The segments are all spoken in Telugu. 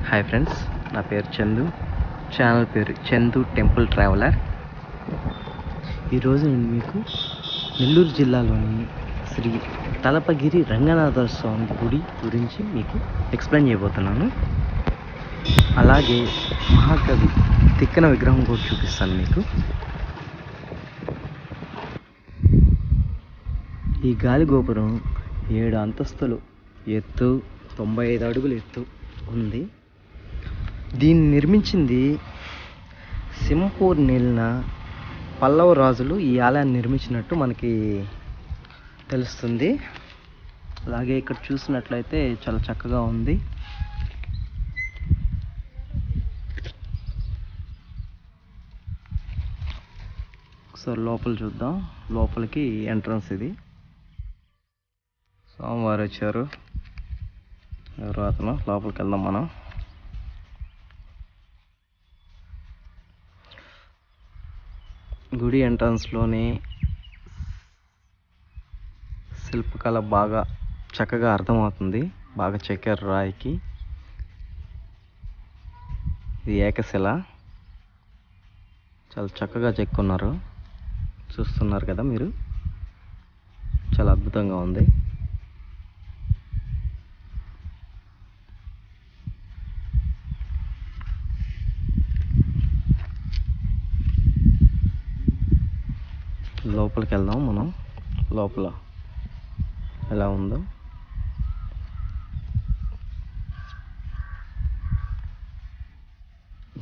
హాయ్ ఫ్రెండ్స్, నా పేరు చందు. ఛానల్ పేరు చందు టెంపుల్ ట్రావెలర్. ఈరోజు నేను మీకు నెల్లూరు జిల్లాలోని శ్రీ తలపగిరి రంగనాథ స్వామి గుడి గురించి మీకు ఎక్స్ప్లెయిన్ చేయబోతున్నాను. అలాగే మహాకవి తిక్కన విగ్రహం కూడా చూపిస్తాను మీకు. ఈ గాలి గోపురం 7 అంతస్తులు ఎత్తు, 95 అడుగులు ఎత్తు ఉంది. దీన్ని నిర్మించింది సింహపూర్ నేలిన పల్లవ రాజులు ఈ ఆలయాన్ని నిర్మించినట్టు మనకి తెలుస్తుంది. అలాగే ఇక్కడ చూసినట్లయితే చాలా చక్కగా ఉంది. ఒకసారి లోపల చూద్దాం. లోపలికి ఎంట్రన్స్ ఇది. స్వామివారు వచ్చారు. ఎవరు అతను? లోపలికి వెళ్దాం మనం. గుడి ఎంట్రన్స్లోనే శిల్పకళ బాగా చక్కగా అర్థమవుతుంది. బాగా చెక్కారు రాయికి. ఇది ఏకశిల, చాలా చక్కగా చెక్కున్నారు. చూస్తున్నారు కదా మీరు, చాలా అద్భుతంగా ఉంది. లోపలికి వెళ్దాం మనం. లోపల ఎలా ఉందో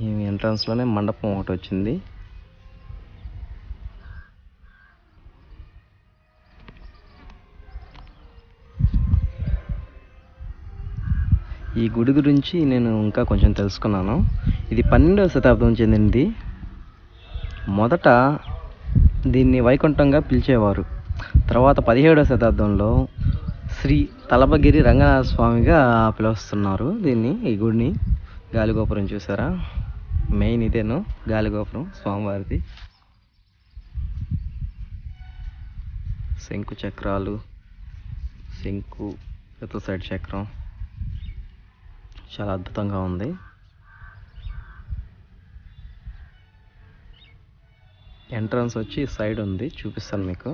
ఈ ఎంట్రన్స్లోనే మండపం ఒకటి వచ్చింది. ఈ గుడి గురించి నేను ఇంకా కొంచెం తెలుసుకున్నాను. ఇది 12వ శతాబ్దం చెందింది. మొదట దీన్ని వైకుంఠంగా పిలిచేవారు. తర్వాత 17వ శతాబ్దంలో శ్రీ తలపగిరి రంగనాథ స్వామిగా పిలుస్తున్నారు దీన్ని. ఈ గుడిని గాలిగోపురం చూసారా? మెయిన్ ఇదేను గాలిగోపురం స్వామివారిది. శంకు చక్రాలు, శంకు ఇటు సైడ్ చక్రం, చాలా అద్భుతంగా ఉంది. ఎంట్రన్స్ వచ్చి సైడ్ ఉంది, చూపిస్తాను మీకు.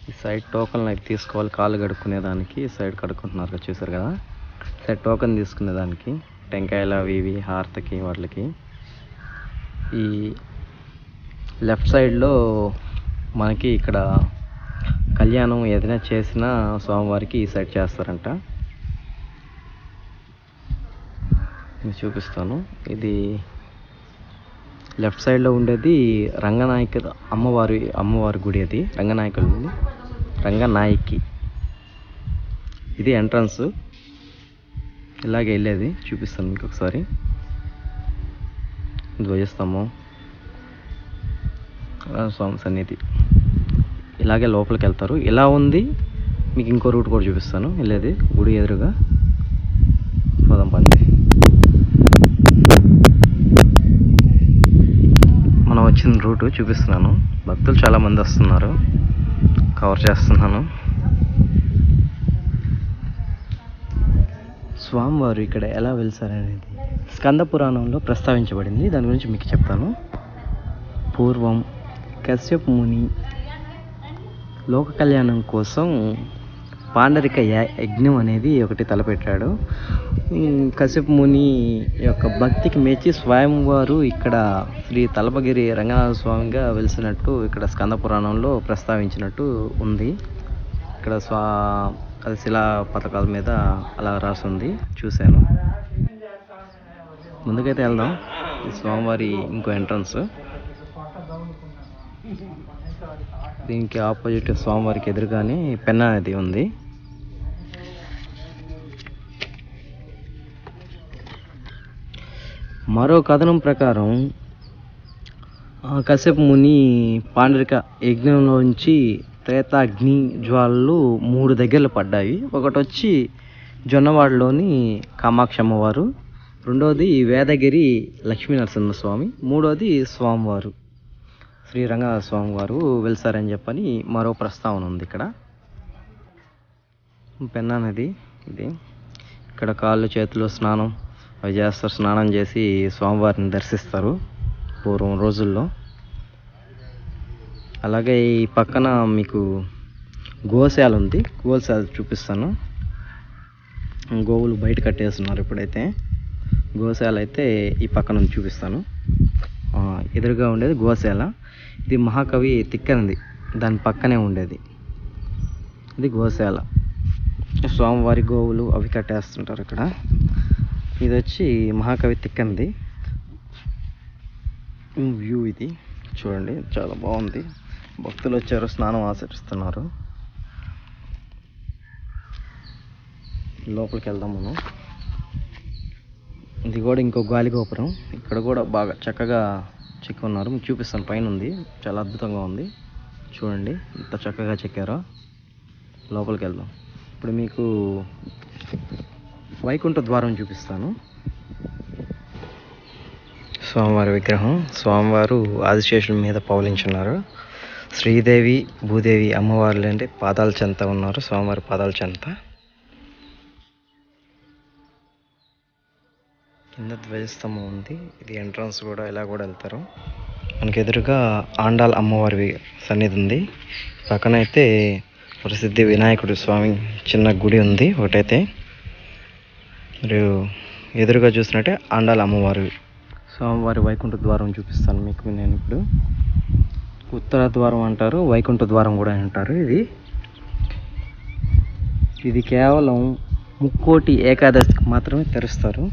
ఈ సైడ్ టోకన్లు అయితే తీసుకోవాలి. కాళ్ళు కడుక్కునేదానికి సైడ్ కడుక్కుంటున్నారు కదా, చూసారు కదా. సైడ్ టోకన్ తీసుకునేదానికి టెంకాయలు అవి ఇవి హారతికి వాటికి. ఈ లెఫ్ట్ సైడ్లో మనకి ఇక్కడ కళ్యాణం ఏదైనా చేసినా స్వామివారికి ఈ సైడ్ చేస్తారంట. నేను చూపిస్తాను. ఇది లెఫ్ట్ సైడ్లో ఉండేది రంగనాయక అమ్మవారి గుడి. అది రంగనాయకి. ఇది ఎంట్రన్స్. ఇలాగే వెళ్ళేది, చూపిస్తాను మీకు ఒకసారి. ధ్వజస్తంభం, స్వామి సన్నిధి. ఇలాగే లోపలికి వెళ్తారు. ఇలా ఉంది. మీకు ఇంకో రూట్ కూడా చూపిస్తాను వెళ్ళేది. గుడి ఎదురుగా పోదాం పండి. మనం వచ్చిన రూటు చూపిస్తున్నాను. భక్తులు చాలామంది వస్తున్నారు, కవర్ చేస్తున్నాను. స్వామివారు ఇక్కడ ఎలా వెలిసారనేది స్కంద పురాణంలో ప్రస్తావించబడింది. దాని గురించి మీకు చెప్తాను. పూర్వం కశ్యప ముని లోక కళ్యాణం కోసం పాండరిక యజ్ఞం అనేది ఒకటి తలపెట్టాడు. కశ్యప ముని యొక్క భక్తికి మెచ్చి స్వయంవారు ఇక్కడ శ్రీ తలపగిరి రంగనాథ స్వామిగా వెలిసినట్టు ఇక్కడ స్కంద పురాణంలో ప్రస్తావించినట్టు ఉంది. ఇక్కడ అది శిలా పథకాల మీద అలా రాసింది, చూశాను. ముందుకైతే వెళ్దాం. ఈ స్వామివారి ఇంకో ఎంట్రన్స్. దీనికి ఆపోజిట్ స్వామివారికి ఎదురుగానే పెన్నా నది ఉంది. మరో కథనం ప్రకారం కశ్యప ముని పాండరిక యజ్ఞంలోంచి త్రేతాగ్ని జ్వాలలు 3 దగ్గరలు పడ్డాయి. ఒకటి వచ్చి జొన్నవాడలోని కామాక్షి అమ్మవారు, రెండోది వేదగిరి లక్ష్మీనరసింహస్వామి, మూడోది స్వామివారు శ్రీ రంగనాథ స్వామి వారు వెలిసారని చెప్పని మరో ప్రస్తావన ఉంది. ఇక్కడ పెన్నా నది ఇది. ఇక్కడ కాళ్ళు చేతులు స్నానం అవి చేస్తారు. స్నానం చేసి స్వామివారిని దర్శిస్తారు పూర్వం రోజుల్లో. అలాగే ఈ పక్కన మీకు గోశాల ఉంది, గోశాల చూపిస్తాను. గోవులు బయట కట్టేస్తున్నారు ఇప్పుడైతే. గోశాల అయితే ఈ పక్కన చూపిస్తాను. ఎదురుగా ఉండేది గోశాల. ఇది మహాకవి తిక్కనది, దాని పక్కనే ఉండేది. ఇది గోశాల. స్వామివారి గోవులు అవి కట్టేస్తుంటారు ఇక్కడ. ఇది వచ్చి మహాకవి తిక్కనది వ్యూ. ఇది చూడండి, చాలా బాగుంది. భక్తులు వచ్చారు, స్నానం ఆచరిస్తున్నారు. లోపలికి వెళ్దాం మనం. ఇది కూడా ఇంకో గాలి గోపురం. ఇక్కడ కూడా బాగా చక్కగా చెక్కి ఉన్నారు. మీకు చూపిస్తాను. పైన ఉంది, చాలా అద్భుతంగా ఉంది. చూడండి ఎంత చక్కగా చెక్కారో. లోపలికి వెళ్దాం. ఇప్పుడు మీకు వైకుంఠ ద్వారం చూపిస్తాను. స్వామివారి విగ్రహం. స్వామివారు ఆదిశేషుల మీద పవలించున్నారు. శ్రీదేవి భూదేవి అమ్మవార్లు అంటే పాదాల చెంత ఉన్నారు. స్వామివారి పాదాల చెంత. కింద ధ్వజస్తంభం ఉంది. ఇది ఎంట్రన్స్ కూడా, ఇలా కూడా వెళ్తారు. మనకి ఎదురుగా ఆండాల్ అమ్మవారి సన్నిధి ఉంది. పక్కన అయితే ప్రసిద్ధి వినాయకుడు స్వామి చిన్న గుడి ఉంది ఒకటైతే. మరియు ఎదురుగా చూసినట్టే ఆండాల్ అమ్మవారి స్వామివారి వైకుంఠ ద్వారం చూపిస్తాను మీకు నేను ఇప్పుడు. ఉత్తర ద్వారం అంటారు, వైకుంఠ ద్వారం కూడా అంటారు. ఇది కేవలం ముక్కోటి ఏకాదశికి మాత్రమే తెరుస్తారు.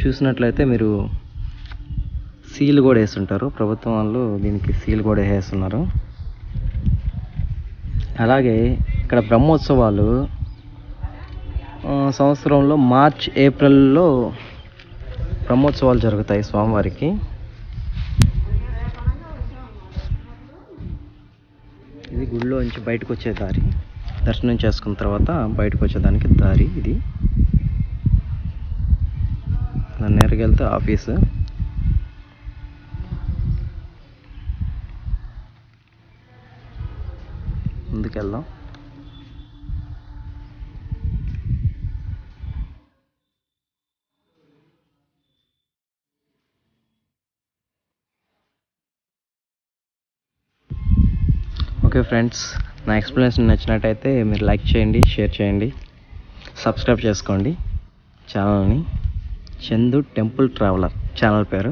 చూసినట్లయితే మీరు సీల్ కూడా వేస్తుంటారు. ప్రభుత్వం వాళ్ళు దీనికి సీల్ కూడా వేస్తున్నారు. అలాగే ఇక్కడ బ్రహ్మోత్సవాలు సంవత్సరంలో మార్చ్ ఏప్రిల్లో బ్రహ్మోత్సవాలు జరుగుతాయి స్వామివారికి. ఇది గుడిలో నుంచి బయటకు వచ్చే దారి. దర్శనం చేసుకున్న తర్వాత బయటకు వచ్చేదానికి దారి ఇది. నేరుగా వెళ్తే ఆఫీసు. ముందుకెళ్దాం. ఓకే ఫ్రెండ్స్, నా ఎక్స్ప్లెనేషన్ నచ్చినట్టయితే మీరు లైక్ చేయండి, షేర్ చేయండి, సబ్స్క్రైబ్ చేసుకోండి ఛానల్ని. చందు టెంపుల్ ట్రావెలర్ ఛానల్ పేరు.